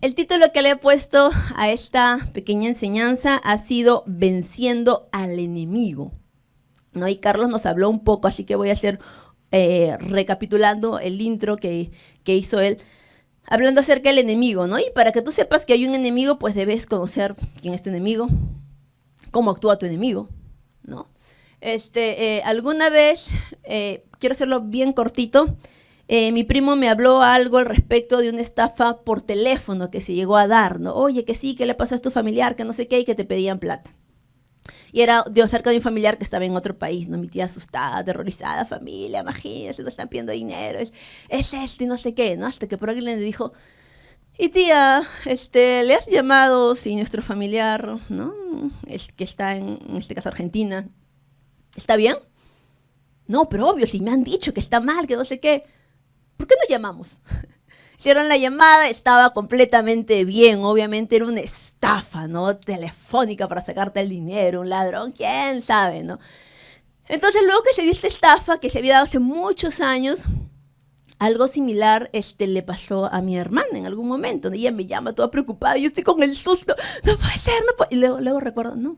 el título que le he puesto a esta pequeña enseñanza ha sido Venciendo al enemigo, ¿no? Y Carlos nos habló un poco, así que voy a hacer, recapitulando el intro que hizo él, hablando acerca del enemigo, ¿no? Y para que tú sepas que hay un enemigo, pues debes conocer quién es tu enemigo, cómo actúa tu enemigo, ¿no? Alguna vez, quiero hacerlo bien cortito, mi primo me habló algo al respecto de una estafa por teléfono que se llegó a dar, ¿no? Oye, que sí, que le pasa a tu familiar, que no sé qué, y que te pedían plata. Y era de cerca de un familiar que estaba en otro país, ¿no? Mi tía asustada, aterrorizada, familia, imagínate, nos están pidiendo dinero, es esto y no sé qué, ¿no? Hasta que por alguien le dijo, y tía, ¿le has llamado si nuestro familiar, ¿no? El que está en este caso Argentina, ¿está bien? No, pero obvio, si me han dicho que está mal, que no sé qué. ¿Por qué no llamamos? Hicieron la llamada, estaba completamente bien. Obviamente era una estafa, ¿no? Telefónica para sacarte el dinero, un ladrón, quién sabe, ¿no? Entonces, luego que se dio esta estafa, que se había dado hace muchos años, algo similar le pasó a mi hermana en algún momento, ¿no? Ella me llama toda preocupada, yo estoy con el susto, no puede ser, no puede. Y luego recuerdo, no, un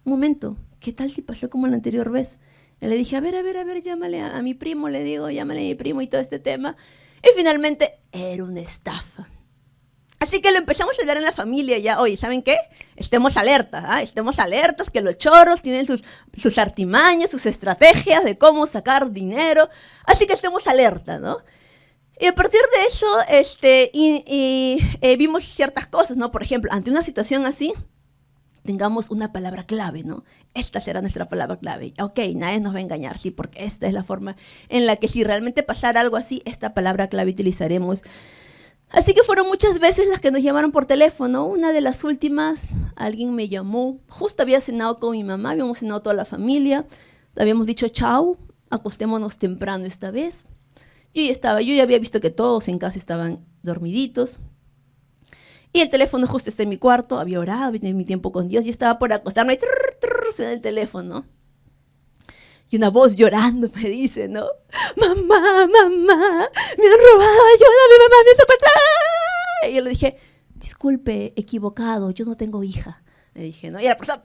momento, ¿qué tal si pasó como la anterior vez? Y le dije, a ver, llámale a mi primo, le digo, llámale a mi primo y todo este tema. Y finalmente era una estafa. Así que lo empezamos a hablar en la familia ya. Oye, ¿saben qué? Estemos alertas, ¿ah? Estemos alertas que los choros tienen sus artimañas, sus estrategias de cómo sacar dinero. Así que estemos alertas, ¿no? Y a partir de eso, vimos ciertas cosas, ¿no? Por ejemplo, ante una situación así, tengamos una palabra clave, ¿no? Esta será nuestra palabra clave. Ok, nadie nos va a engañar, sí, porque esta es la forma en la que si realmente pasara algo así, esta palabra clave utilizaremos. Así que fueron muchas veces las que nos llamaron por teléfono. Una de las últimas, alguien me llamó, justo había cenado con mi mamá, habíamos cenado toda la familia, habíamos dicho chao, acostémonos temprano esta vez. Yo ya había visto que todos en casa estaban dormiditos. Y el teléfono justo está en mi cuarto, había orado, había tenido mi tiempo con Dios y estaba por acostarme y suena el teléfono. Y una voz llorando me dice, ¿no? Mamá, me han robado, ayúdame, mamá, me secuestraron. Y yo le dije, disculpe, equivocado, yo no tengo hija. Le dije, ¿no? Y la persona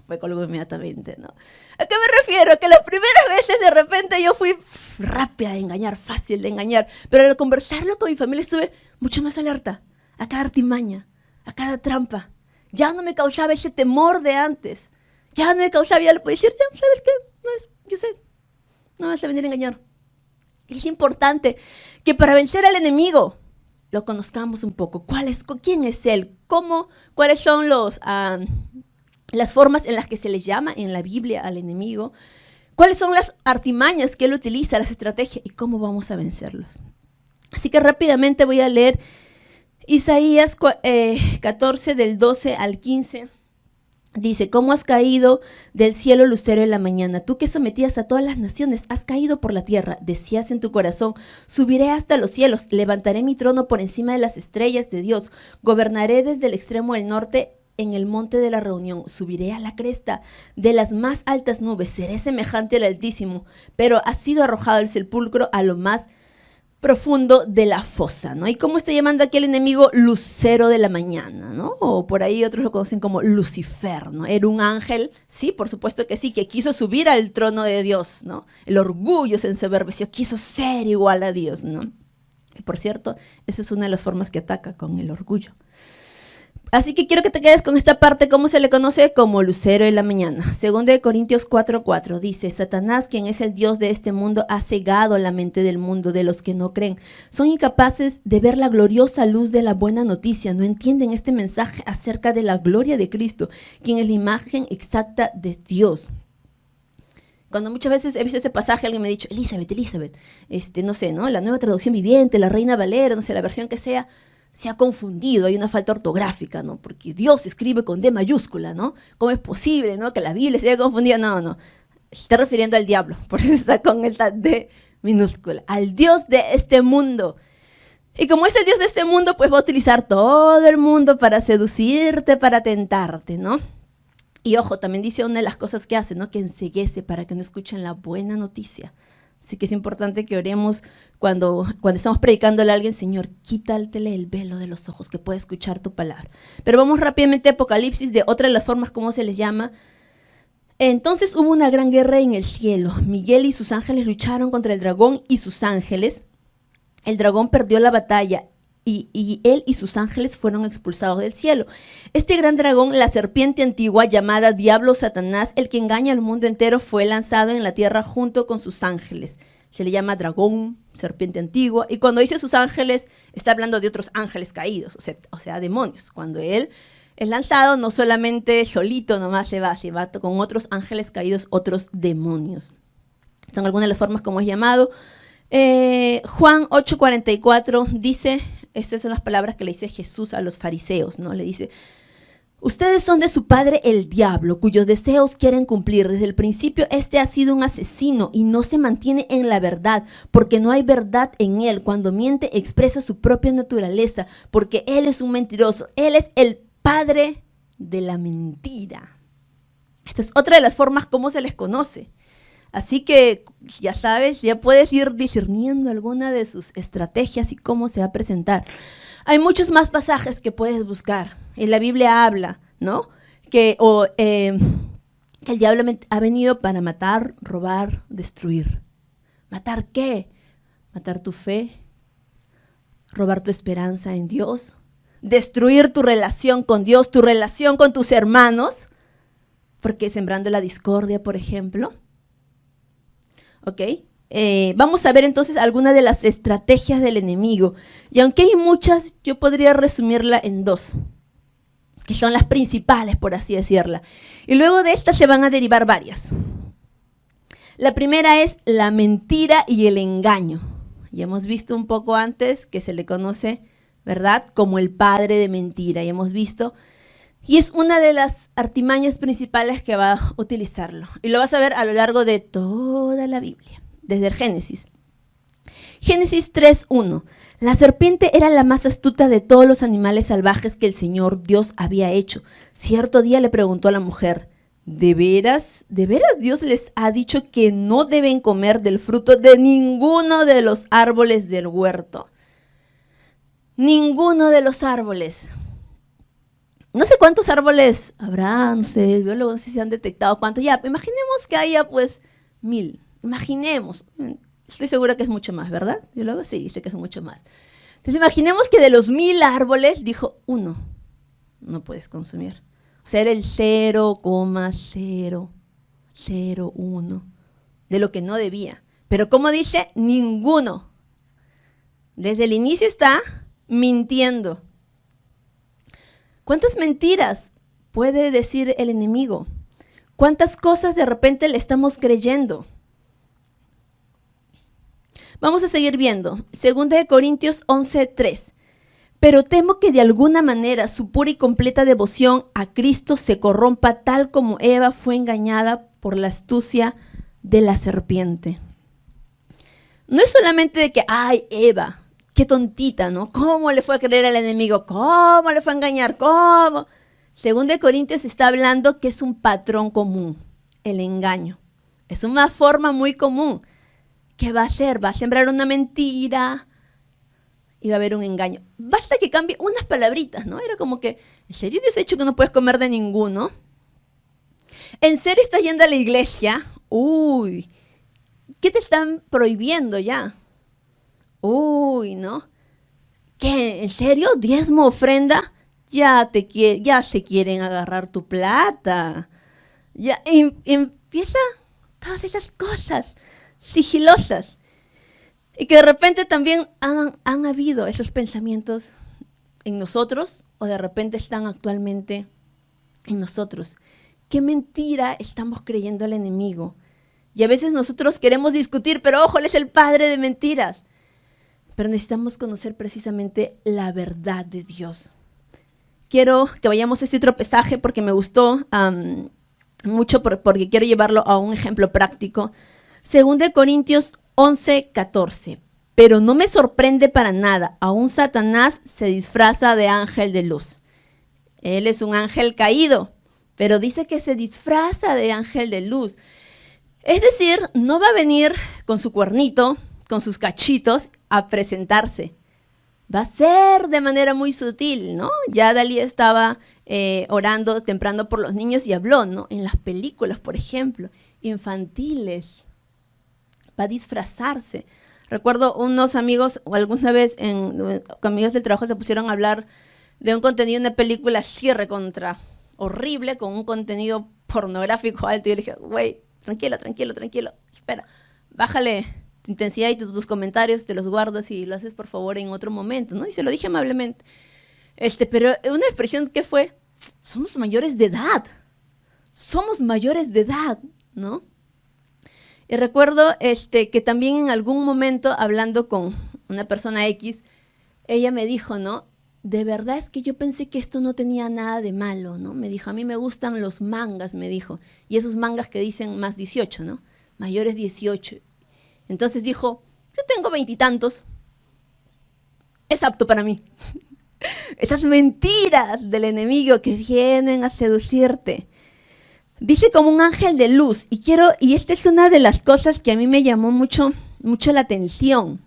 me colgó inmediatamente, ¿no? ¿A qué me refiero? Que las primeras veces de repente yo fui rápida de engañar, fácil de engañar, pero al conversarlo con mi familia estuve mucho más alerta a cada artimaña, a cada trampa. Ya no me causaba ese temor de antes. Ya no me causaba, ya le podía decir, ya, ¿sabes qué? No es, yo sé, no vas a venir a engañar. Y es importante que para vencer al enemigo lo conozcamos un poco. ¿Quién es él? ¿Cuáles son las formas en las que se le llama en la Biblia al enemigo? ¿Cuáles son las artimañas que él utiliza, las estrategias? ¿Y cómo vamos a vencerlos? Así que rápidamente voy a leer Isaías 14, del 12 al 15. Dice, ¿cómo has caído del cielo, lucero en la mañana? Tú que sometías a todas las naciones, has caído por la tierra. Decías en tu corazón, subiré hasta los cielos, levantaré mi trono por encima de las estrellas de Dios. Gobernaré desde el extremo del norte en el monte de la reunión. Subiré a la cresta de las más altas nubes. Seré semejante al Altísimo, pero has sido arrojado al sepulcro, a lo más profundo de la fosa, ¿no? ¿Y cómo está llamando aquí el enemigo? Lucero de la mañana, ¿no? O por ahí otros lo conocen como Lucifer, ¿no? Era un ángel, sí, por supuesto que sí, que quiso subir al trono de Dios, ¿no? El orgullo se ensoberbeció, quiso ser igual a Dios, ¿no? Y por cierto, esa es una de las formas que ataca, con el orgullo. Así que quiero que te quedes con esta parte, ¿cómo se le conoce? Como lucero de la mañana. Segunda de Corintios 4:4 dice, Satanás, quien es el Dios de este mundo, ha cegado la mente del mundo de los que no creen. Son incapaces de ver la gloriosa luz de la buena noticia. No entienden este mensaje acerca de la gloria de Cristo, quien es la imagen exacta de Dios. Cuando muchas veces he visto ese pasaje, alguien me ha dicho, Elizabeth, no sé, ¿no? La Nueva Traducción Viviente, la Reina Valera, no sé, la versión que sea, se ha confundido, hay una falta ortográfica, ¿no? Porque Dios escribe con D mayúscula, ¿no? ¿Cómo es posible, ¿no? Que la Biblia se haya confundido. No. Se está refiriendo al diablo, por eso está con esta D minúscula. Al Dios de este mundo. Y como es el Dios de este mundo, pues va a utilizar todo el mundo para seducirte, para tentarte, ¿no? Y ojo, también dice una de las cosas que hace, ¿no? Que enceguece para que no escuchen la buena noticia. Así que es importante que oremos cuando estamos predicándole a alguien, Señor, quítale el velo de los ojos que pueda escuchar tu palabra. Pero vamos rápidamente a Apocalipsis, de otra de las formas como se les llama. Entonces hubo una gran guerra en el cielo. Miguel y sus ángeles lucharon contra el dragón y sus ángeles. El dragón perdió la batalla y él y sus ángeles fueron expulsados del cielo. Este gran dragón, la serpiente antigua llamada Diablo Satanás, el que engaña al mundo entero, fue lanzado en la tierra junto con sus ángeles. Se le llama dragón, serpiente antigua, y cuando dice sus ángeles, está hablando de otros ángeles caídos, o sea, demonios. Cuando él es lanzado, no solamente solito nomás se va con otros ángeles caídos, otros demonios. Son algunas de las formas como es llamado. Juan 8:44 dice, estas son las palabras que le dice Jesús a los fariseos, ¿no? Le dice, ustedes son de su padre el diablo, cuyos deseos quieren cumplir. Desde el principio este ha sido un asesino y no se mantiene en la verdad, porque no hay verdad en él. Cuando miente expresa su propia naturaleza, porque él es un mentiroso. Él es el padre de la mentira. Esta es otra de las formas como se les conoce. Así que ya sabes, ya puedes ir discerniendo alguna de sus estrategias y cómo se va a presentar. Hay muchos más pasajes que puedes buscar. En la Biblia habla, ¿no? Que el diablo ha venido para matar, robar, destruir. ¿Matar qué? Matar tu fe, robar tu esperanza en Dios, destruir tu relación con Dios, tu relación con tus hermanos, porque sembrando la discordia, por ejemplo. ¿Ok? Vamos a ver entonces algunas de las estrategias del enemigo. Y aunque hay muchas, yo podría resumirla en dos, que son las principales, por así decirla. Y luego de estas se van a derivar varias. La primera es la mentira y el engaño. Ya hemos visto un poco antes que se le conoce, ¿verdad?, como el padre de mentira. Ya hemos visto. Y es una de las artimañas principales que va a utilizarlo. Y lo vas a ver a lo largo de toda la Biblia, desde el Génesis. Génesis 3:1. La serpiente era la más astuta de todos los animales salvajes que el Señor Dios había hecho. Cierto día le preguntó a la mujer, ¿de veras Dios les ha dicho que no deben comer del fruto de ninguno de los árboles del huerto? Ninguno de los árboles. No sé cuántos árboles habrá, no sé, biólogos no sé si se han detectado cuántos. Ya, imaginemos que haya pues 1000. Imaginemos. Estoy segura que es mucho más, ¿verdad? Biólogos sí, dice que es mucho más. Entonces imaginemos que de los 1000 árboles, dijo, uno no puedes consumir. O sea, era el 0,001 de lo que no debía. Pero como dice, ninguno. Desde el inicio está mintiendo. ¿Cuántas mentiras puede decir el enemigo? ¿Cuántas cosas de repente le estamos creyendo? Vamos a seguir viendo. 2 Corintios 11:3. Pero temo que de alguna manera su pura y completa devoción a Cristo se corrompa tal como Eva fue engañada por la astucia de la serpiente. No es solamente de que, ay, Eva, qué tontita, ¿no? ¿Cómo le fue a creer al enemigo? ¿Cómo le fue a engañar? ¿Cómo? 2 Corintios está hablando que es un patrón común, el engaño. Es una forma muy común. ¿Qué va a hacer? Va a sembrar una mentira y va a haber un engaño. Basta que cambie unas palabritas, ¿no? Era como que, ¿en serio Dios ha dicho que no puedes comer de ninguno? ¿En serio estás yendo a la iglesia? Uy, ¿qué te están prohibiendo ya? Uy, ¿no? ¿Qué? ¿En serio? ¿Diezmo, ofrenda? Ya se quieren agarrar tu plata. Ya empieza todas esas cosas sigilosas. Y que de repente también han habido esos pensamientos en nosotros, o de repente están actualmente en nosotros. ¿Qué mentira estamos creyendo al enemigo? Y a veces nosotros queremos discutir, pero ojo, él es el padre de mentiras. Pero necesitamos conocer precisamente la verdad de Dios. Quiero que vayamos a este otro pasaje porque me gustó mucho, porque quiero llevarlo a un ejemplo práctico. 2 Corintios 11:14. Pero no me sorprende para nada, aún Satanás se disfraza de ángel de luz. Él es un ángel caído, pero dice que se disfraza de ángel de luz. Es decir, no va a venir con su cuernito, con sus cachitos, a presentarse. Va a ser de manera muy sutil, ¿no? Ya Dalí estaba orando temprano por los niños y habló, ¿no? En las películas, por ejemplo, infantiles. Va a disfrazarse. Recuerdo unos amigos, o alguna vez con amigos del trabajo se pusieron a hablar de un contenido de una película así recontra horrible, con un contenido pornográfico alto. Y yo le dije, güey, tranquilo, espera, bájale tu intensidad y tus comentarios, te los guardas y lo haces por favor en otro momento, ¿no? Y se lo dije amablemente. Pero una expresión que fue, somos mayores de edad, ¿no? Y recuerdo que también en algún momento, hablando con una persona X, ella me dijo, ¿no? De verdad es que yo pensé que esto no tenía nada de malo, ¿no? Me dijo, a mí me gustan los mangas, me dijo. Y esos mangas que dicen más 18, ¿no? Mayores 18. Entonces dijo, yo tengo 20 y tantos. Es apto para mí. Esas mentiras del enemigo que vienen a seducirte. Dice como un ángel de luz. Y esta es una de las cosas que a mí me llamó mucho la atención.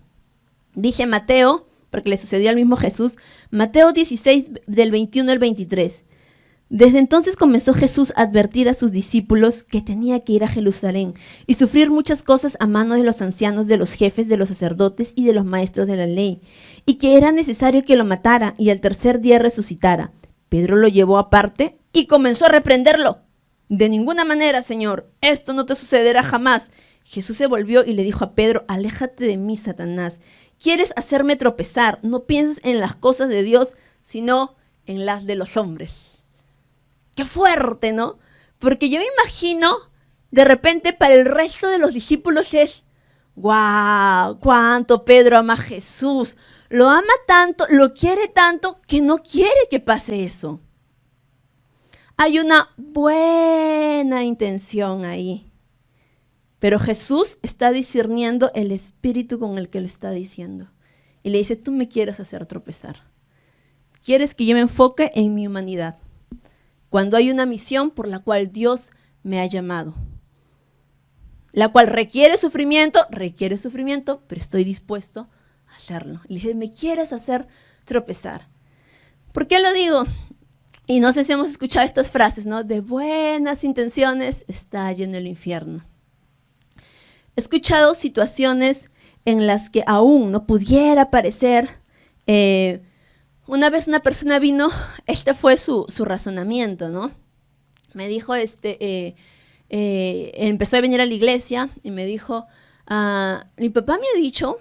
Dice Mateo, porque le sucedió al mismo Jesús, Mateo 16, del 21 al 23. Desde entonces comenzó Jesús a advertir a sus discípulos que tenía que ir a Jerusalén y sufrir muchas cosas a manos de los ancianos, de los jefes, de los sacerdotes y de los maestros de la ley, y que era necesario que lo matara y al tercer día resucitara. Pedro lo llevó aparte y comenzó a reprenderlo. De ninguna manera, Señor, esto no te sucederá jamás. Jesús se volvió y le dijo a Pedro, aléjate de mí, Satanás. Quieres hacerme tropezar, no piensas en las cosas de Dios, sino en las de los hombres. ¡Qué fuerte!, ¿no? Porque yo me imagino, de repente, para el resto de los discípulos es, ¡guau! ¡Cuánto Pedro ama a Jesús! Lo ama tanto, lo quiere tanto, que no quiere que pase eso. Hay una buena intención ahí. Pero Jesús está discerniendo el espíritu con el que lo está diciendo. Y le dice, tú me quieres hacer tropezar. Quieres que yo me enfoque en mi humanidad. Cuando hay una misión por la cual Dios me ha llamado. La cual requiere sufrimiento, pero estoy dispuesto a hacerlo. Y le dice, me quieres hacer tropezar. ¿Por qué lo digo? Y no sé si hemos escuchado estas frases, ¿no? De buenas intenciones está lleno el infierno. He escuchado situaciones en las que aún no pudiera parecer. Una vez una persona vino, este fue su razonamiento, ¿no? Me dijo, empezó a venir a la iglesia y me dijo, mi papá me ha dicho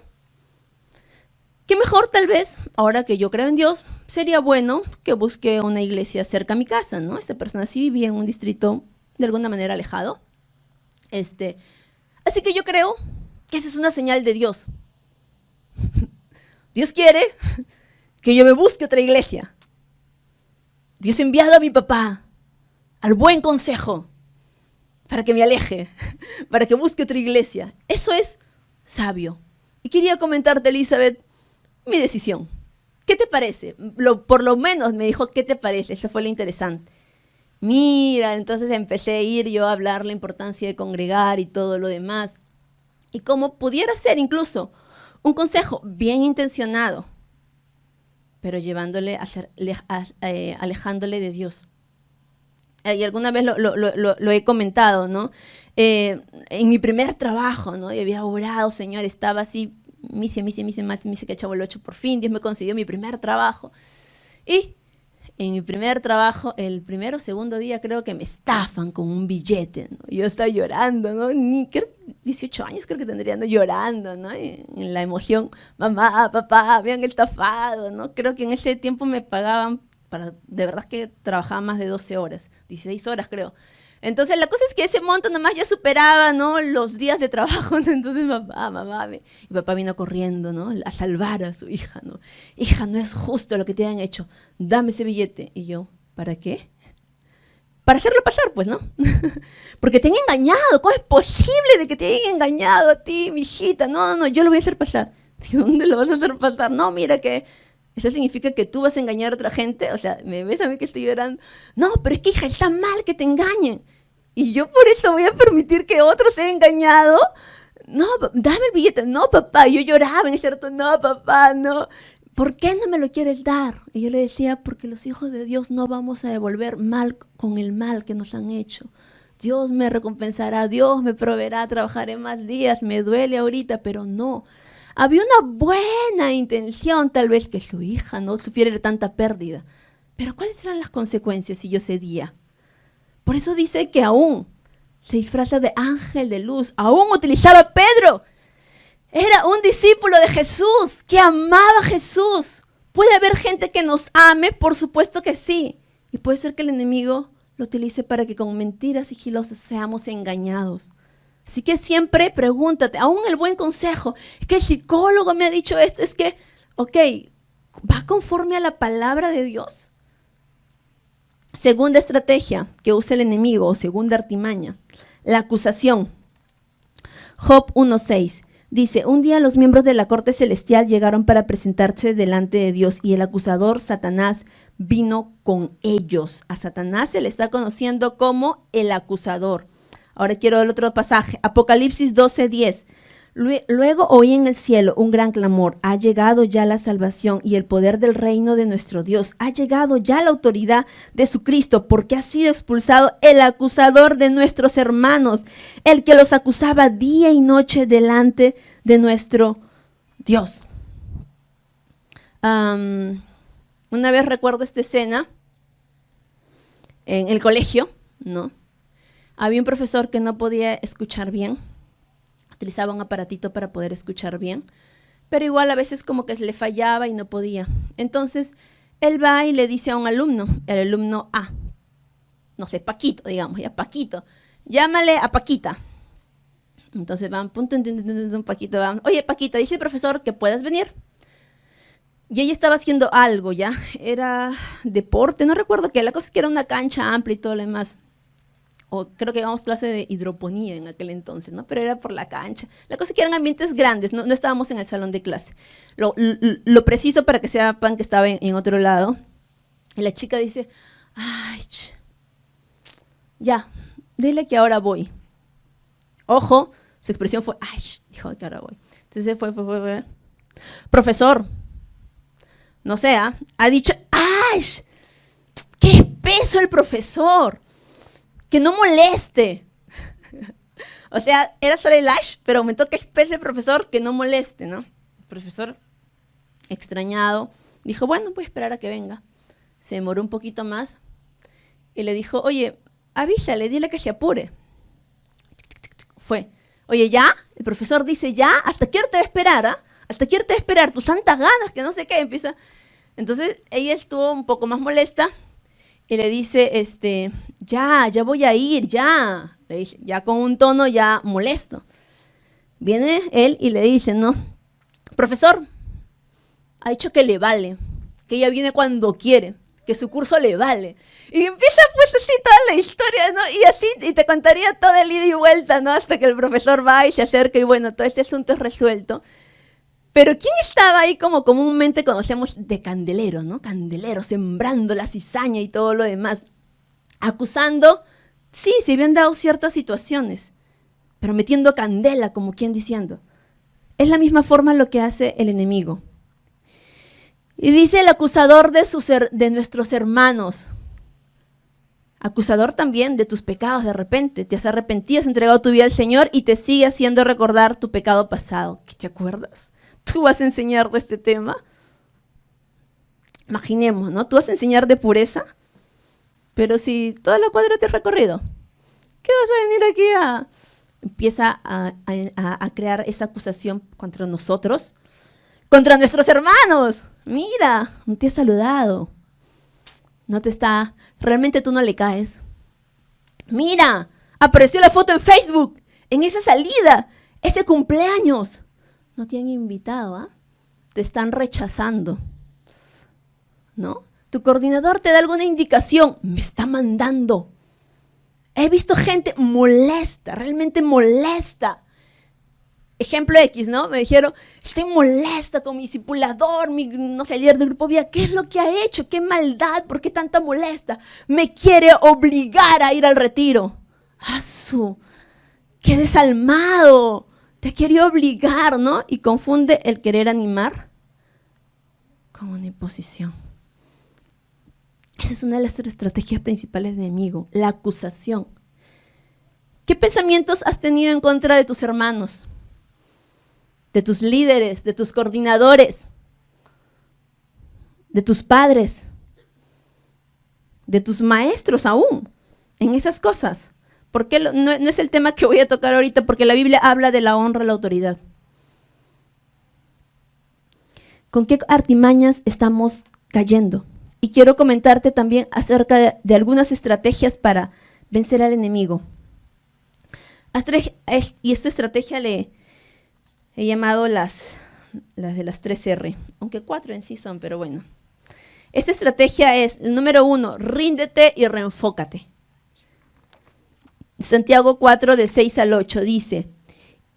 que mejor tal vez, ahora que yo creo en Dios, sería bueno que busque una iglesia cerca a mi casa, ¿no? Esta persona sí vivía en un distrito de alguna manera alejado. Así que yo creo que esa es una señal de Dios. Dios quiere que yo me busque otra iglesia. Dios ha enviado a mi papá al buen consejo para que me aleje, para que busque otra iglesia. Eso es sabio. Y quería comentarte, Elizabeth, mi decisión. ¿Qué te parece? Por lo menos me dijo, ¿qué te parece? Eso fue lo interesante. Mira, entonces empecé a ir yo a hablar la importancia de congregar y todo lo demás. Y cómo pudiera ser incluso un consejo bien intencionado, pero llevándole alejándole de Dios. Y alguna vez lo he comentado, ¿no? En mi primer trabajo, ¿no? Y había orado, Señor, estaba así, mise que echaba el 8 por fin, Dios me concedió mi primer trabajo. Y en mi primer trabajo, el primero o segundo día, creo que me estafan con un billete, ¿no? Yo estaba llorando, ¿no? 18 años creo que tendría, ¿no? Llorando, ¿no? En la emoción, mamá, papá, me han estafado, ¿no? Creo que en ese tiempo me pagaban, de verdad que trabajaba más de 12 horas, 16 horas creo. Entonces la cosa es que ese monto nomás ya superaba, ¿no? Los días de trabajo. Entonces mi papá vino corriendo, ¿no? A salvar a su hija, ¿no? Hija, no es justo lo que te han hecho, dame ese billete. Y yo, ¿para qué? Para hacerlo pasar, pues, ¿no? Porque te han engañado. ¿Cómo es posible de que te hayan engañado a ti, mi hijita? No, yo lo voy a hacer pasar. ¿Dónde lo vas a hacer pasar? No, mira que eso significa que tú vas a engañar a otra gente. O sea, ¿me ves a mí que estoy llorando? No, pero es que, hija, está mal que te engañen. ¿Y yo por eso voy a permitir que otro sea engañado? No, dame el billete. No, papá. Yo lloraba en ese rato. No, papá, no. ¿Por qué no me lo quieres dar? Y yo le decía, porque los hijos de Dios no vamos a devolver mal con el mal que nos han hecho. Dios me recompensará, Dios me proveerá, trabajaré más días, me duele ahorita, pero no. Había una buena intención, tal vez, que su hija no sufriera tanta pérdida. Pero ¿cuáles eran las consecuencias si yo cedía? Por eso dice que aún se disfraza de ángel de luz. Aún utilizaba a Pedro. Era un discípulo de Jesús, que amaba a Jesús. ¿Puede haber gente que nos ame? Por supuesto que sí. Y puede ser que el enemigo lo utilice para que con mentiras sigilosas seamos engañados. Así que siempre pregúntate, aún el buen consejo, es que el psicólogo me ha dicho esto, es que, ok, ¿va conforme a la palabra de Dios? Segunda estrategia que usa el enemigo, o segunda artimaña, la acusación. Job 1:6 dice, un día los miembros de la corte celestial llegaron para presentarse delante de Dios y el acusador Satanás vino con ellos. A Satanás se le está conociendo como el acusador. Ahora quiero el otro pasaje, Apocalipsis 12:10. Luego oí en el cielo un gran clamor, ha llegado ya la salvación y el poder del reino de nuestro Dios, ha llegado ya la autoridad de su Cristo, porque ha sido expulsado el acusador de nuestros hermanos, el que los acusaba día y noche delante de nuestro Dios. Una vez recuerdo esta escena en el colegio, ¿no? Había un profesor que no podía escuchar bien. Utilizaba un aparatito para poder escuchar bien, pero igual a veces como que le fallaba y no podía. Entonces, él va y le dice a un alumno, el alumno A, no sé, Paquito, digamos, ya Paquito, llámale a Paquita. Entonces van, Paquito va, oye Paquita, dice el profesor que puedas venir. Y ella estaba haciendo algo ya, era deporte, no recuerdo qué, la cosa es que era una cancha amplia y todo lo demás. O creo que íbamos a clase de hidroponía en aquel entonces, ¿no? Pero era por la cancha. La cosa es que eran ambientes grandes, no estábamos en el salón de clase. Lo preciso para que sepan que estaba en otro lado. Y la chica dice, ay, ya, dile que ahora voy. Ojo, su expresión fue, ay, dijo que ahora voy. Entonces fue. Profesor, no sé, ha dicho, ay, qué espeso el profesor. Que no moleste. O sea, era solo el ash, pero aumentó que especie el profesor que no moleste, ¿no? El profesor, extrañado, dijo, bueno, voy a esperar a que venga. Se demoró un poquito más y le dijo, oye, avísale, dile que se apure. Fue, oye, ¿ya? El profesor dice, ¿ya? ¿Hasta qué hora te va a esperar, ah? ¿Hasta qué hora te va a esperar? Tus santas ganas, que no sé qué, empieza. Entonces, ella estuvo un poco más molesta. Y le dice, ya voy a ir, ya. Le dice, ya con un tono ya molesto. Viene él y le dice, no, profesor, ha dicho que le vale, que ella viene cuando quiere, que su curso le vale. Y empieza pues así toda la historia, ¿no? Y así, y te contaría toda el ida y vuelta, ¿no? Hasta que el profesor va y se acerca y bueno, todo este asunto es resuelto. Pero ¿quién estaba ahí como comúnmente conocemos de candelero, ¿no? Candelero, sembrando la cizaña y todo lo demás. Acusando, sí, se habían dado ciertas situaciones, pero metiendo candela, como quien diciendo. Es la misma forma lo que hace el enemigo. Y dice el acusador de nuestros hermanos. Acusador también de tus pecados de repente. Te has arrepentido, has entregado tu vida al Señor y te sigue haciendo recordar tu pecado pasado. ¿Qué te acuerdas? ¿Tú vas a enseñar de este tema? Imaginemos, ¿no? Tú vas a enseñar de pureza, pero si toda la cuadra te has recorrido, ¿qué vas a venir aquí a...? Empieza a crear esa acusación contra nosotros, contra nuestros hermanos. Mira, no te ha saludado, no te está... Realmente tú no le caes. Mira, apareció la foto en Facebook, en esa salida, ese cumpleaños. No te han invitado, ¿ah? Te están rechazando, ¿no? Tu coordinador te da alguna indicación, me está mandando. He visto gente molesta, realmente molesta. Ejemplo X, ¿no? Me dijeron, estoy molesta con mi discipulador, no sé, líder del grupo vida. ¿Qué es lo que ha hecho? ¿Qué maldad? ¿Por qué tanta molesta? Me quiere obligar a ir al retiro. ¡Asu! ¡Qué desalmado! Te quería obligar, ¿no? Y confunde el querer animar con una imposición. Esa es una de las estrategias principales del enemigo, la acusación. ¿Qué pensamientos has tenido en contra de tus hermanos, de tus líderes, de tus coordinadores, de tus padres, de tus maestros aún, en esas cosas? Porque no es el tema que voy a tocar ahorita, porque la Biblia habla de la honra a la autoridad. ¿Con qué artimañas estamos cayendo? Y quiero comentarte también acerca de algunas estrategias para vencer al enemigo. Y esta estrategia le he llamado las de las 3R, aunque 4 en sí son, pero bueno. Esta estrategia es, el número 1, ríndete y reenfócate. Santiago 4, del 6 al 8, dice: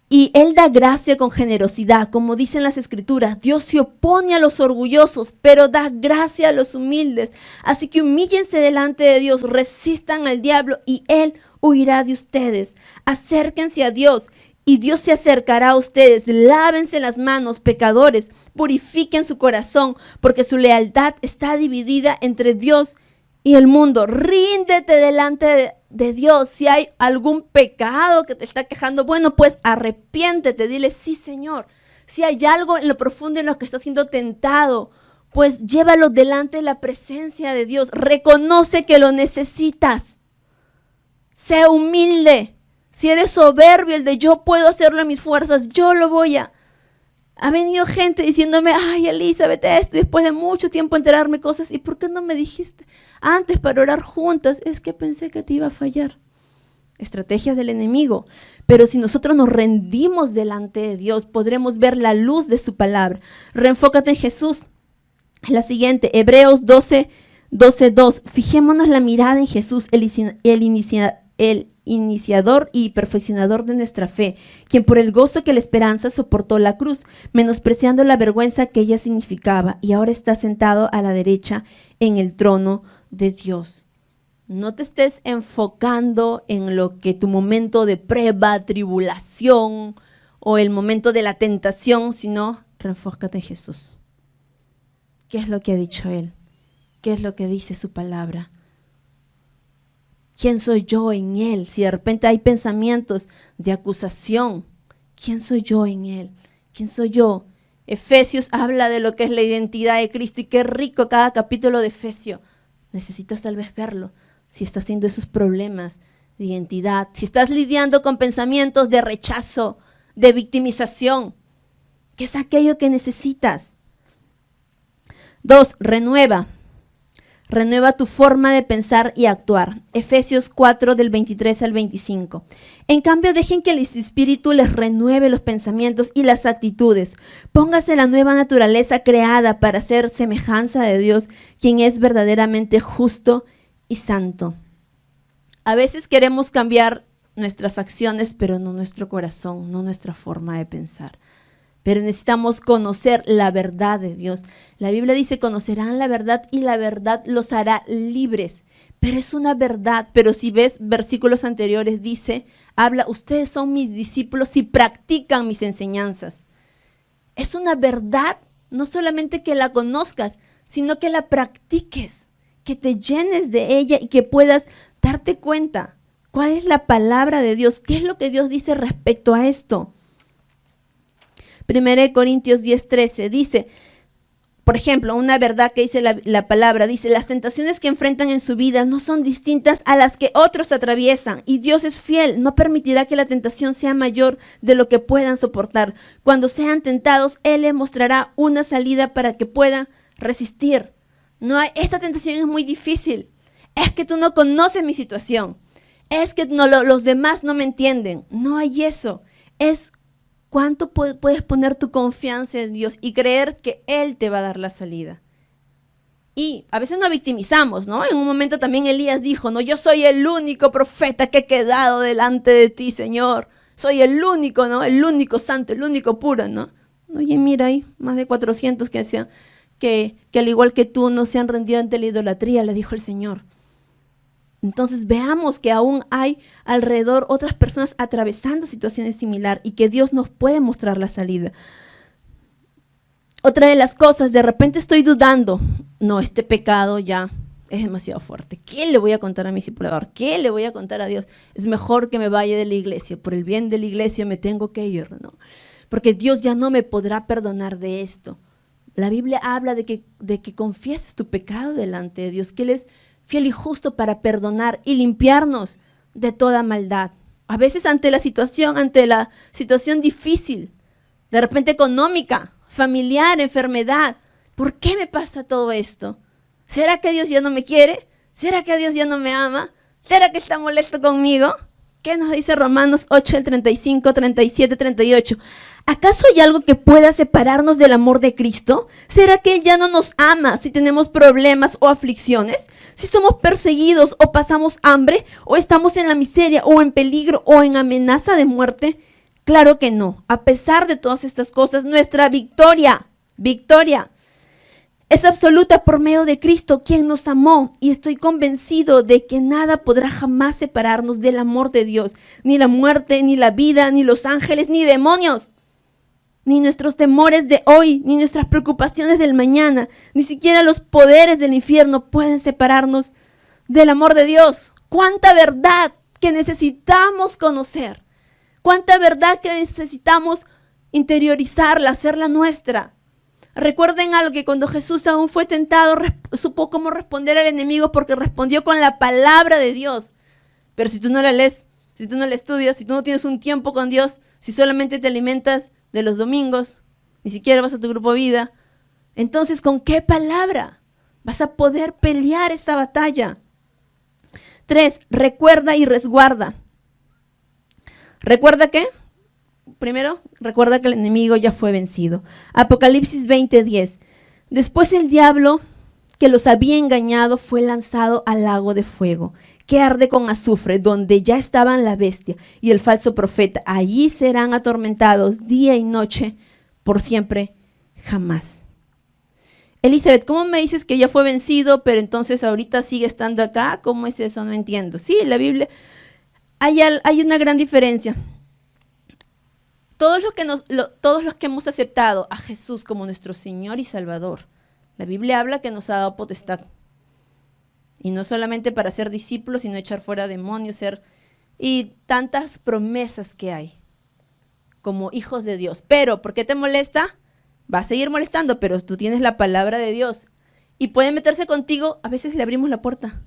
y Él da gracia con generosidad, como dicen las Escrituras. Dios se opone a los orgullosos, pero da gracia a los humildes. Así que humíllense delante de Dios, resistan al diablo y Él huirá de ustedes. Acérquense a Dios y Dios se acercará a ustedes. Lávense las manos, pecadores, purifiquen su corazón, porque su lealtad está dividida entre Dios y el mundo. Ríndete delante de Dios. Si hay algún pecado que te está quejando, bueno, pues arrepiéntete, dile: sí, Señor. Si hay algo en lo profundo en lo que estás siendo tentado, pues llévalo delante de la presencia de Dios. Reconoce que lo necesitas. Sé humilde. Si eres soberbio, el de yo puedo hacerlo en mis fuerzas, yo lo voy a... Ha venido gente diciéndome: ay, Elizabeth, esto, después de mucho tiempo enterarme cosas, ¿y por qué no me dijiste antes para orar juntas? Es que pensé que te iba a fallar. Estrategias del enemigo. Pero si nosotros nos rendimos delante de Dios, podremos ver la luz de su palabra. Reenfócate en Jesús. La siguiente, Hebreos 12:2. Fijémonos la mirada en Jesús, el iniciador y perfeccionador de nuestra fe, quien por el gozo que la esperanza soportó la cruz, menospreciando la vergüenza que ella significaba, y ahora está sentado a la derecha en el trono de Dios. No te estés enfocando en lo que tu momento de prueba, tribulación o el momento de la tentación, sino reenfócate en Jesús. ¿Qué es lo que ha dicho Él? ¿Qué es lo que dice su palabra? ¿Quién soy yo en Él? Si de repente hay pensamientos de acusación, ¿quién soy yo en Él? ¿Quién soy yo? Efesios habla de lo que es la identidad de Cristo, y qué rico cada capítulo de Efesios. Necesitas tal vez verlo si estás teniendo esos problemas de identidad, si estás lidiando con pensamientos de rechazo, de victimización, que es aquello que necesitas. 2, renueva tu forma de pensar y actuar. Efesios 4, del 23 al 25. En cambio, dejen que el Espíritu les renueve los pensamientos y las actitudes. Póngase la nueva naturaleza creada para ser semejanza de Dios, quien es verdaderamente justo y santo. A veces queremos cambiar nuestras acciones, pero no nuestro corazón, no nuestra forma de pensar. Pero necesitamos conocer la verdad de Dios. La Biblia dice: conocerán la verdad y la verdad los hará libres. Pero es una verdad. Pero si ves versículos anteriores, habla: ustedes son mis discípulos si practican mis enseñanzas. Es una verdad, no solamente que la conozcas, sino que la practiques, que te llenes de ella y que puedas darte cuenta cuál es la palabra de Dios, qué es lo que Dios dice respecto a esto. 1 Corintios 10:13 dice, por ejemplo, una verdad que dice la palabra, dice: las tentaciones que enfrentan en su vida no son distintas a las que otros atraviesan, y Dios es fiel, no permitirá que la tentación sea mayor de lo que puedan soportar. Cuando sean tentados, Él les mostrará una salida para que puedan resistir. Esta tentación es muy difícil, es que tú no conoces mi situación, es que los demás no me entienden. No hay eso, es ¿cuánto puedes poner tu confianza en Dios y creer que Él te va a dar la salida? Y a veces nos victimizamos, ¿no? En un momento también Elías dijo: no, yo soy el único profeta que he quedado delante de ti, Señor. Soy el único, ¿no? El único santo, el único puro, ¿no? Oye, mira, hay más de 400 que al igual que tú no se han rendido ante la idolatría, le dijo el Señor. Entonces veamos que aún hay alrededor otras personas atravesando situaciones similares y que Dios nos puede mostrar la salida. Otra de las cosas, de repente estoy dudando, no, este pecado ya es demasiado fuerte. ¿Qué le voy a contar a mi discipulador? ¿Qué le voy a contar a Dios? Es mejor que me vaya de la iglesia. Por el bien de la iglesia me tengo que ir, ¿no? Porque Dios ya no me podrá perdonar de esto. La Biblia habla de que confieses tu pecado delante de Dios, que Él es fiel y justo para perdonar y limpiarnos de toda maldad. A veces ante la situación difícil, de repente económica, familiar, enfermedad, ¿por qué me pasa todo esto? ¿Será que Dios ya no me quiere? ¿Será que Dios ya no me ama? ¿Será que está molesto conmigo? ¿Qué nos dice Romanos 8, el 35, 37, 38? ¿Acaso hay algo que pueda separarnos del amor de Cristo? ¿Será que Él ya no nos ama si tenemos problemas o aflicciones? ¿Si somos perseguidos o pasamos hambre? ¿O estamos en la miseria o en peligro o en amenaza de muerte? Claro que no. A pesar de todas estas cosas, nuestra victoria es absoluta por medio de Cristo, quien nos amó, y estoy convencido de que nada podrá jamás separarnos del amor de Dios, ni la muerte, ni la vida, ni los ángeles, ni demonios, ni nuestros temores de hoy, ni nuestras preocupaciones del mañana, ni siquiera los poderes del infierno pueden separarnos del amor de Dios. ¡Cuánta verdad que necesitamos conocer! ¡Cuánta verdad que necesitamos interiorizarla, hacerla nuestra! Recuerden algo, que cuando Jesús aún fue tentado, supo cómo responder al enemigo porque respondió con la palabra de Dios. Pero si tú no la lees, si tú no la estudias, si tú no tienes un tiempo con Dios, si solamente te alimentas de los domingos, ni siquiera vas a tu grupo de vida, entonces ¿con qué palabra vas a poder pelear esta batalla? 3, recuerda y resguarda. ¿Recuerda qué? Primero, recuerda que el enemigo ya fue vencido. Apocalipsis 20:10. Después el diablo que los había engañado fue lanzado al lago de fuego, que arde con azufre, donde ya estaban la bestia y el falso profeta. Allí serán atormentados día y noche por siempre, jamás. Elizabeth, ¿cómo me dices que ya fue vencido, pero entonces ahorita sigue estando acá? ¿Cómo es eso? No entiendo. Sí, en la Biblia hay una gran diferencia. Todos los que hemos aceptado a Jesús como nuestro Señor y Salvador, la Biblia habla que nos ha dado potestad. Y no solamente para ser discípulos, sino echar fuera demonios, y tantas promesas que hay como hijos de Dios. Pero, ¿por qué te molesta? Va a seguir molestando, pero tú tienes la palabra de Dios. Y puede meterse contigo, a veces le abrimos la puerta.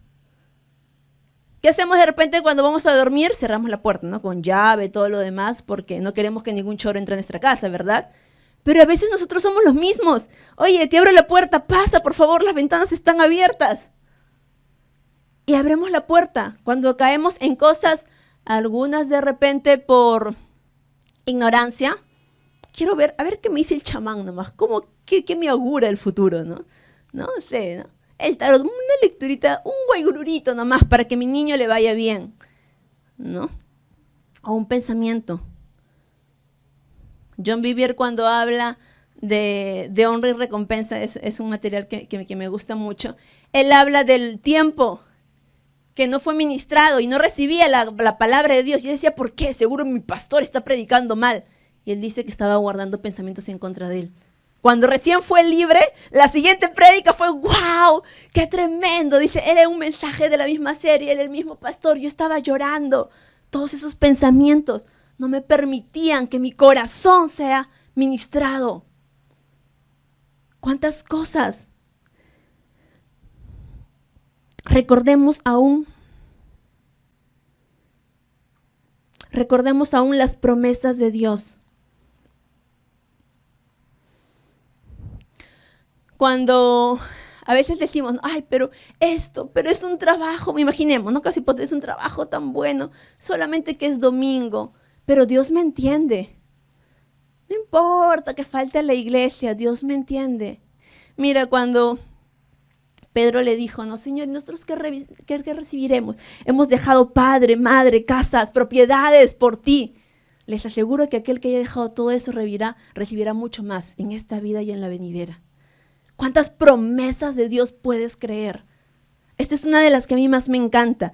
¿Qué hacemos de repente cuando vamos a dormir? Cerramos la puerta, ¿no? Con llave, todo lo demás, porque no queremos que ningún choro entre a nuestra casa, ¿verdad? Pero a veces nosotros somos los mismos. Oye, te abro la puerta, pasa, por favor, las ventanas están abiertas. Y abrimos la puerta. Cuando caemos en cosas, algunas de repente por ignorancia, quiero ver, a ver qué me dice el chamán nomás, qué me augura el futuro, ¿no? No sé, ¿no? El tarot, una lecturita, un guaigururito nomás para que mi niño le vaya bien, ¿no? O un pensamiento. John Bevere, cuando habla de honra y recompensa, es un material que me gusta mucho. Él habla del tiempo que no fue ministrado y no recibía la palabra de Dios. Y él decía, ¿por qué? Seguro mi pastor está predicando mal. Y él dice que estaba guardando pensamientos en contra de él. Cuando recién fue libre, la siguiente prédica fue ¡wow! ¡Qué tremendo! Dice, era un mensaje de la misma serie, era el mismo pastor, yo estaba llorando. Todos esos pensamientos no me permitían que mi corazón sea ministrado. ¿Cuántas cosas? Recordemos aún las promesas de Dios. Cuando a veces decimos, ay, pero es un trabajo, imaginemos, ¿no? Casi es un trabajo tan bueno, solamente que es domingo, pero Dios me entiende. No importa que falte a la iglesia, Dios me entiende. Mira, cuando Pedro le dijo, no, Señor, ¿nosotros qué recibiremos? Hemos dejado padre, madre, casas, propiedades por ti. Les aseguro que aquel que haya dejado todo eso recibirá mucho más en esta vida y en la venidera. ¿Cuántas promesas de Dios puedes creer? Esta es una de las que a mí más me encanta.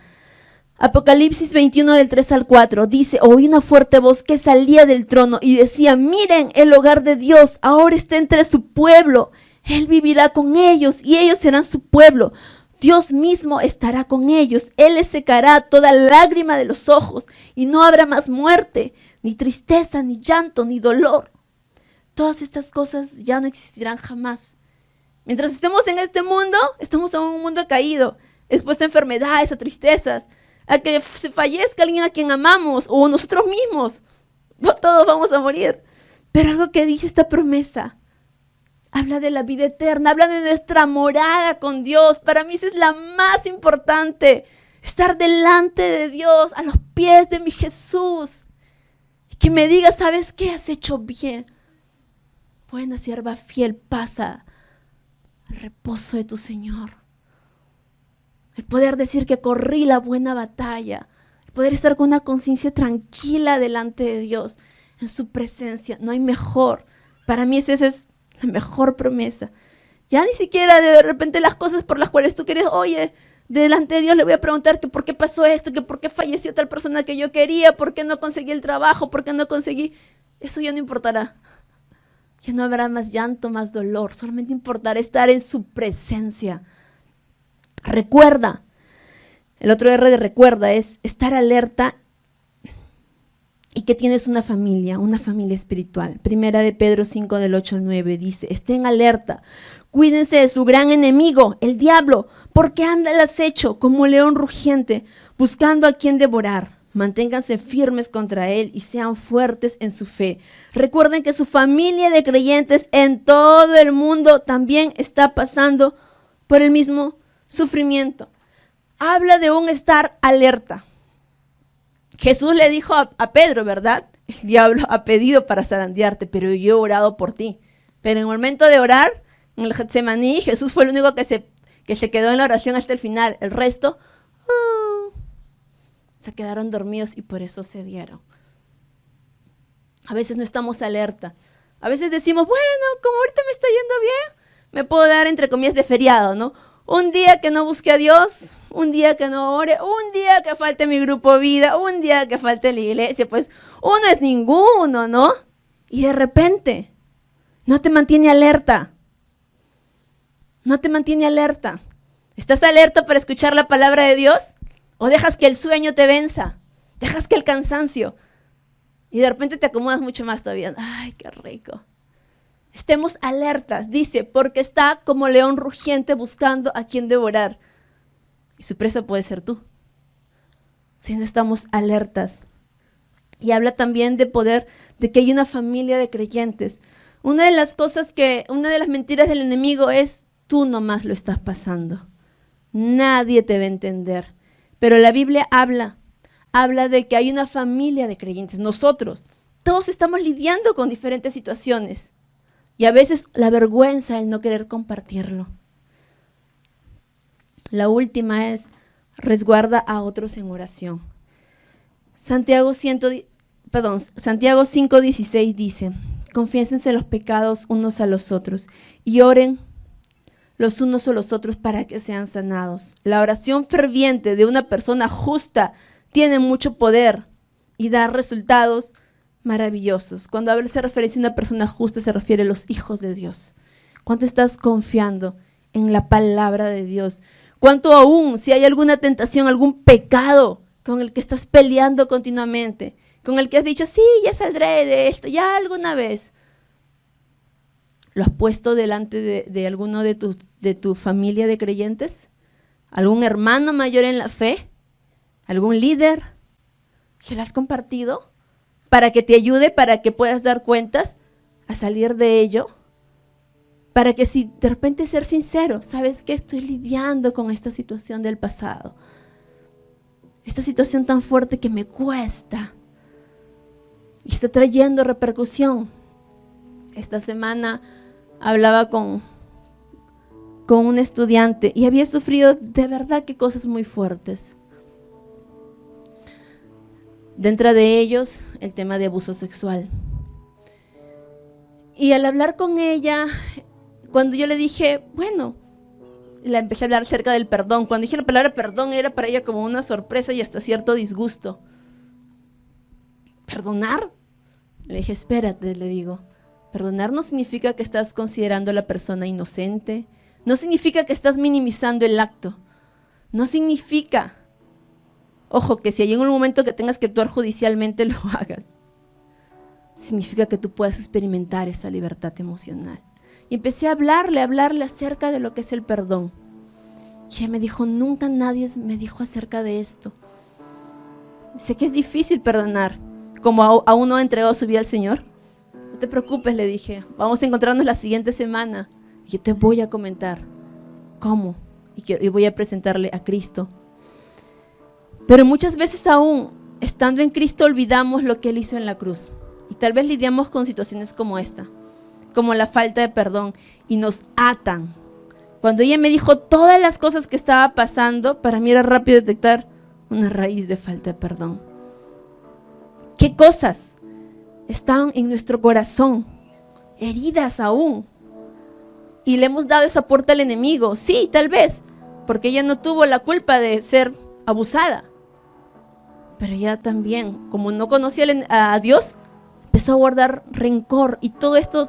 Apocalipsis 21 del 3 al 4 dice: oí una fuerte voz que salía del trono y decía: miren, el hogar de Dios ahora está entre su pueblo. Él vivirá con ellos y ellos serán su pueblo. Dios mismo estará con ellos. Él les secará toda lágrima de los ojos y no habrá más muerte, ni tristeza, ni llanto, ni dolor. Todas estas cosas ya no existirán jamás. Mientras estemos en este mundo, estamos en un mundo caído, expuesto a enfermedades, a tristezas, a que se fallezca alguien a quien amamos o nosotros mismos. Todos vamos a morir. Pero algo que dice esta promesa, habla de la vida eterna, habla de nuestra morada con Dios. Para mí esa es la más importante, estar delante de Dios, a los pies de mi Jesús. Y que me diga: ¿sabes qué? Has hecho bien. Buena sierva fiel, pasa al reposo de tu Señor. El poder decir que corrí la buena batalla, el poder estar con una conciencia tranquila delante de Dios, en su presencia. No hay mejor. Para mí esa es la mejor promesa. Ya ni siquiera de repente las cosas por las cuales tú quieres, oye, delante de Dios le voy a preguntar que por qué pasó esto, que por qué falleció tal persona que yo quería, por qué no conseguí el trabajo, por qué no conseguí. Eso ya no importará. Ya no habrá más llanto, más dolor. Solamente importará estar en su presencia. Recuerda. El otro R de recuerda es estar alerta y que tienes una familia espiritual. Primera de Pedro 5 del 8 al 9 dice: estén alerta, cuídense de su gran enemigo, el diablo, porque anda al acecho como león rugiente, buscando a quien devorar. Manténganse firmes contra él y sean fuertes en su fe. Recuerden que su familia de creyentes en todo el mundo también está pasando por el mismo sufrimiento. Habla de un estar alerta. Jesús le dijo a Pedro, ¿verdad? El diablo ha pedido para zarandearte, pero yo he orado por ti. Pero en el momento de orar, en el Getsemaní, Jesús fue el único que se quedó en la oración hasta el final. El resto se quedaron dormidos y por eso se dieron. A veces no estamos alerta. A veces decimos: bueno, como ahorita me está yendo bien, me puedo dar entre comillas de feriado, ¿no? Un día que no busque a Dios, un día que no ore, un día que falte mi grupo vida, un día que falte la iglesia, pues uno es ninguno, ¿no? Y de repente no te mantiene alerta. No te mantiene alerta. ¿Estás alerta para escuchar la palabra de Dios? ¿O dejas que el sueño te venza? ¿Dejas que el cansancio? Y de repente te acomodas mucho más todavía. ¡Ay, qué rico! Estemos alertas, dice, porque está como león rugiente buscando a quien devorar. Y su presa puede ser tú, si no estamos alertas. Y habla también de poder, de que hay una familia de creyentes. Una de las mentiras del enemigo es: tú nomás lo estás pasando. Nadie te va a entender. Pero la Biblia habla de que hay una familia de creyentes. Nosotros, todos estamos lidiando con diferentes situaciones. Y a veces la vergüenza, el no querer compartirlo. La última es: resguarda a otros en oración. Santiago 5:16 dice: confiésense los pecados unos a los otros y oren los unos a los otros para que sean sanados. La oración ferviente de una persona justa tiene mucho poder y da resultados maravillosos. Cuando se refiere a una persona justa, se refiere a los hijos de Dios. ¿Cuánto estás confiando en la palabra de Dios? ¿Cuánto aún, si hay alguna tentación, algún pecado con el que estás peleando continuamente, con el que has dicho: sí, ya saldré de esto, ya alguna vez? ¿Lo has puesto delante de alguno de tu familia de creyentes? ¿Algún hermano mayor en la fe? ¿Algún líder? ¿Se lo has compartido para que te ayude, para que puedas dar cuentas a salir de ello? Para que, si de repente, ser sincero: ¿sabes qué? Estoy lidiando con esta situación del pasado. Esta situación tan fuerte que me cuesta y está trayendo repercusión. Esta semana hablaba con un estudiante y había sufrido de verdad que cosas muy fuertes. Dentro de ellos, el tema de abuso sexual. Y al hablar con ella, cuando yo le dije: bueno, la empecé a hablar acerca del perdón. Cuando dije la palabra perdón era para ella como una sorpresa y hasta cierto disgusto. ¿Perdonar? Le dije, espérate, le digo. Perdonar no significa que estás considerando a la persona inocente. No significa que estás minimizando el acto. No significa, ojo, que si hay un momento que tengas que actuar judicialmente, lo hagas. Significa que tú puedas experimentar esa libertad emocional. Y empecé a hablarle acerca de lo que es el perdón. Y ella me dijo, nunca nadie me dijo acerca de esto. Sé que es difícil perdonar, como aún no ha entregado su vida al Señor. No te preocupes, le dije, vamos a encontrarnos la siguiente semana. Y yo te voy a comentar cómo. Y voy a presentarle a Cristo. Pero muchas veces aún, estando en Cristo, olvidamos lo que Él hizo en la cruz. Y tal vez lidiamos con situaciones como esta, como la falta de perdón, y nos atan. Cuando ella me dijo todas las cosas que estaba pasando, para mí era rápido detectar una raíz de falta de perdón. ¿Qué cosas están en nuestro corazón? Heridas aún. Y le hemos dado esa puerta al enemigo. Sí, tal vez, porque ella no tuvo la culpa de ser abusada. Pero ella también, como no conocía a Dios, empezó a guardar rencor. Y todo esto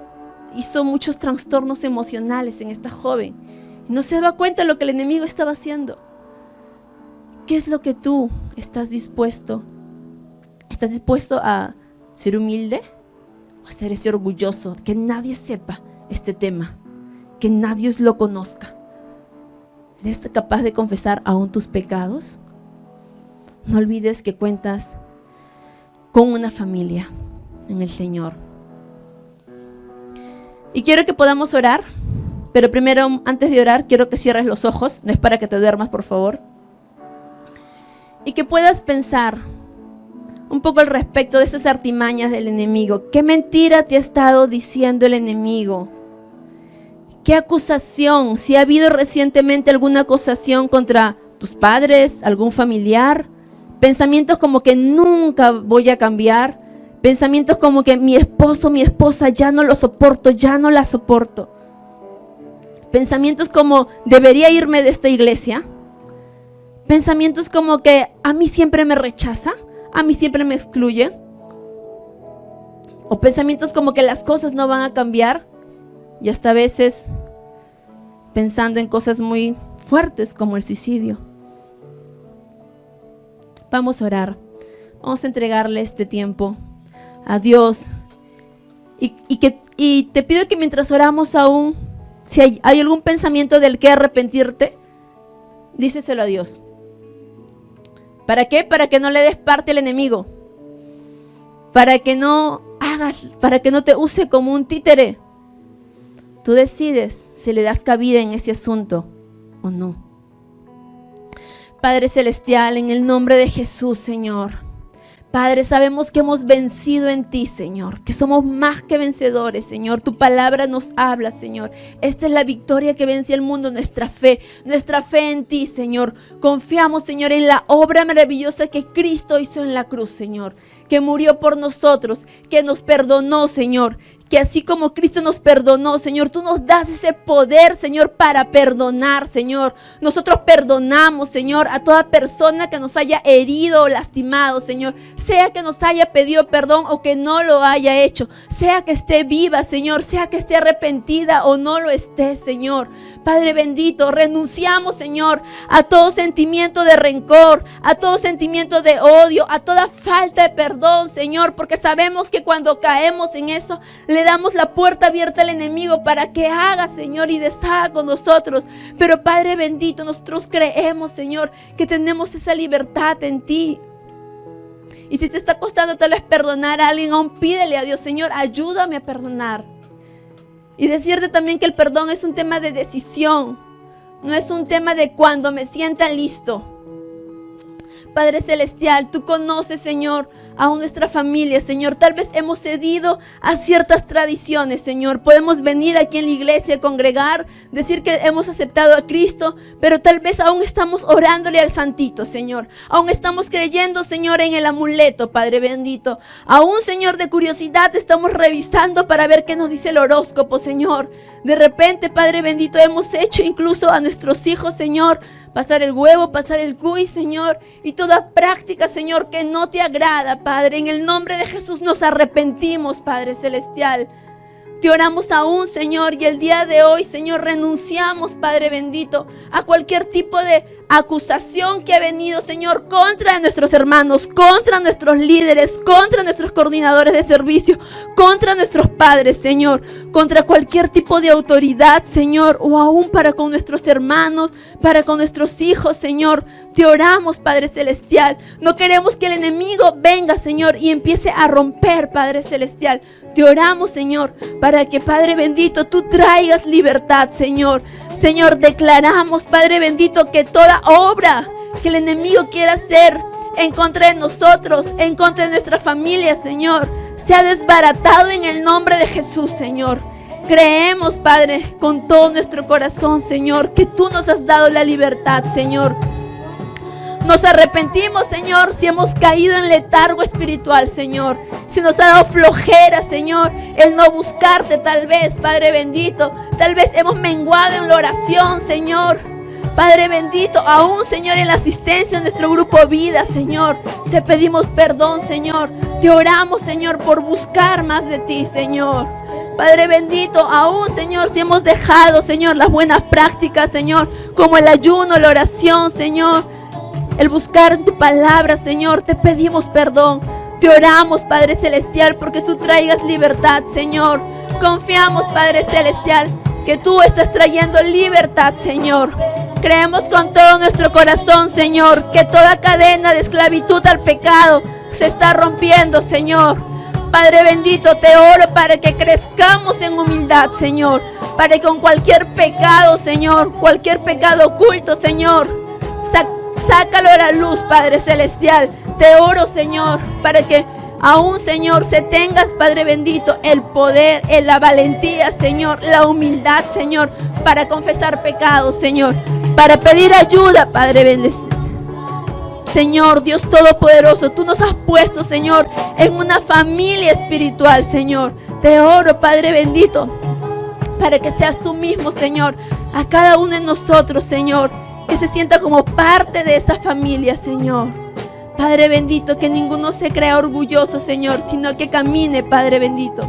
hizo muchos trastornos emocionales en esta joven. Y no se daba cuenta de lo que el enemigo estaba haciendo. ¿Qué es lo que tú estás dispuesto? ¿Estás dispuesto a ser humilde? ¿O a ser ese orgulloso? Que nadie sepa este tema. Que nadie lo conozca. ¿Eres capaz de confesar aún tus pecados? No olvides que cuentas con una familia en el Señor. Y quiero que podamos orar, pero primero, antes de orar, quiero que cierres los ojos. No es para que te duermas, por favor. Y que puedas pensar un poco al respecto de esas artimañas del enemigo. ¿Qué mentira te ha estado diciendo el enemigo? ¿Qué acusación? Si ha habido recientemente alguna acusación contra tus padres, algún familiar, pensamientos como que nunca voy a cambiar, pensamientos como que mi esposo, mi esposa, ya no lo soporto, ya no la soporto. Pensamientos como debería irme de esta iglesia. Pensamientos como que a mí siempre me rechaza, a mí siempre me excluye. O pensamientos como que las cosas no van a cambiar. Y hasta a veces pensando en cosas muy fuertes como el suicidio. Vamos a orar. Vamos a entregarle este tiempo a Dios. Y te pido que mientras oramos aún, si hay algún pensamiento del que arrepentirte, díselo a Dios. ¿Para qué? Para que no le des parte al enemigo. Para que no te use como un títere. Tú decides si le das cabida en ese asunto o no. Padre Celestial, en el nombre de Jesús, Señor. Padre, sabemos que hemos vencido en ti, Señor, que somos más que vencedores, Señor. Tu palabra nos habla, Señor. Esta es la victoria que vence al mundo, nuestra fe en ti, Señor. Confiamos, Señor, en la obra maravillosa que Cristo hizo en la cruz, Señor, que murió por nosotros, que nos perdonó, Señor. Que así como Cristo nos perdonó, Señor, tú nos das ese poder, Señor, para perdonar, Señor. Nosotros perdonamos, Señor, a toda persona que nos haya herido o lastimado, Señor. Sea que nos haya pedido perdón o que no lo haya hecho. Sea que esté viva, Señor. Sea que esté arrepentida o no lo esté, Señor. Padre bendito, renunciamos, Señor, a todo sentimiento de rencor, a todo sentimiento de odio, a toda falta de perdón, Señor, porque sabemos que cuando caemos en eso, le damos la puerta abierta al enemigo para que haga, Señor, y deshaga con nosotros. Pero Padre bendito, nosotros creemos, Señor, que tenemos esa libertad en ti. Y si te está costando tal vez perdonar a alguien, aún pídele a Dios, Señor, ayúdame a perdonar. Y decirte también que el perdón es un tema de decisión, no es un tema de cuando me sienta listo. Padre Celestial, tú conoces, Señor, a nuestra familia, Señor. Tal vez hemos cedido a ciertas tradiciones, Señor. Podemos venir aquí en la iglesia, congregar, decir que hemos aceptado a Cristo, pero tal vez aún estamos orándole al Santito, Señor. Aún estamos creyendo, Señor, en el amuleto, Padre bendito. Aún, Señor, de curiosidad estamos revisando para ver qué nos dice el horóscopo, Señor. De repente, Padre bendito, hemos hecho incluso a nuestros hijos, Señor, pasar el huevo, pasar el cuy, Señor, y toda práctica, Señor, que no te agrada, Padre. En el nombre de Jesús nos arrepentimos, Padre Celestial. Te oramos aún, Señor, y el día de hoy, Señor, renunciamos, Padre bendito, a cualquier tipo de acusación que ha venido, Señor, contra nuestros hermanos, contra nuestros líderes, contra nuestros coordinadores de servicio, contra nuestros padres, Señor, contra cualquier tipo de autoridad, Señor, o aún para con nuestros hermanos, para con nuestros hijos, Señor. Te oramos, Padre Celestial. No queremos que el enemigo venga, Señor, y empiece a romper, Padre Celestial. Te oramos, Señor, para que, Padre bendito, tú traigas libertad, Señor. Señor, declaramos, Padre bendito, que toda obra que el enemigo quiera hacer en contra de nosotros, en contra de nuestra familia, Señor, sea desbaratado en el nombre de Jesús, Señor. Creemos, Padre, con todo nuestro corazón, Señor, que tú nos has dado la libertad, Señor. Nos arrepentimos, Señor, si hemos caído en letargo espiritual, Señor. Si nos ha dado flojera, Señor, el no buscarte tal vez, Padre bendito. Tal vez hemos menguado en la oración, Señor. Padre bendito, aún, Señor, en la asistencia de nuestro grupo Vida, Señor. Te pedimos perdón, Señor. Te oramos, Señor, por buscar más de ti, Señor. Padre bendito, aún, Señor, si hemos dejado, Señor, las buenas prácticas, Señor, como el ayuno, la oración, Señor, el buscar tu palabra, Señor, te pedimos perdón. Te oramos, Padre Celestial, porque tú traigas libertad, Señor. Confiamos, Padre Celestial, que tú estás trayendo libertad, Señor. Creemos con todo nuestro corazón, Señor, que toda cadena de esclavitud al pecado se está rompiendo, Señor. Padre bendito, te oro para que crezcamos en humildad, Señor. Para que con cualquier pecado, Señor, cualquier pecado oculto, Señor, sácalo a la luz, Padre Celestial. Te oro, Señor, para que aún, Señor, se tengas, Padre bendito, el poder, la valentía, Señor, la humildad, Señor, para confesar pecados, Señor, para pedir ayuda, Padre bendito. Señor, Dios Todopoderoso, tú nos has puesto, Señor, en una familia espiritual, Señor. Te oro, Padre bendito, para que seas tú mismo, Señor, a cada uno de nosotros, Señor, que se sienta como parte de esa familia, Señor. Padre bendito, que ninguno se crea orgulloso, Señor, sino que camine, Padre bendito,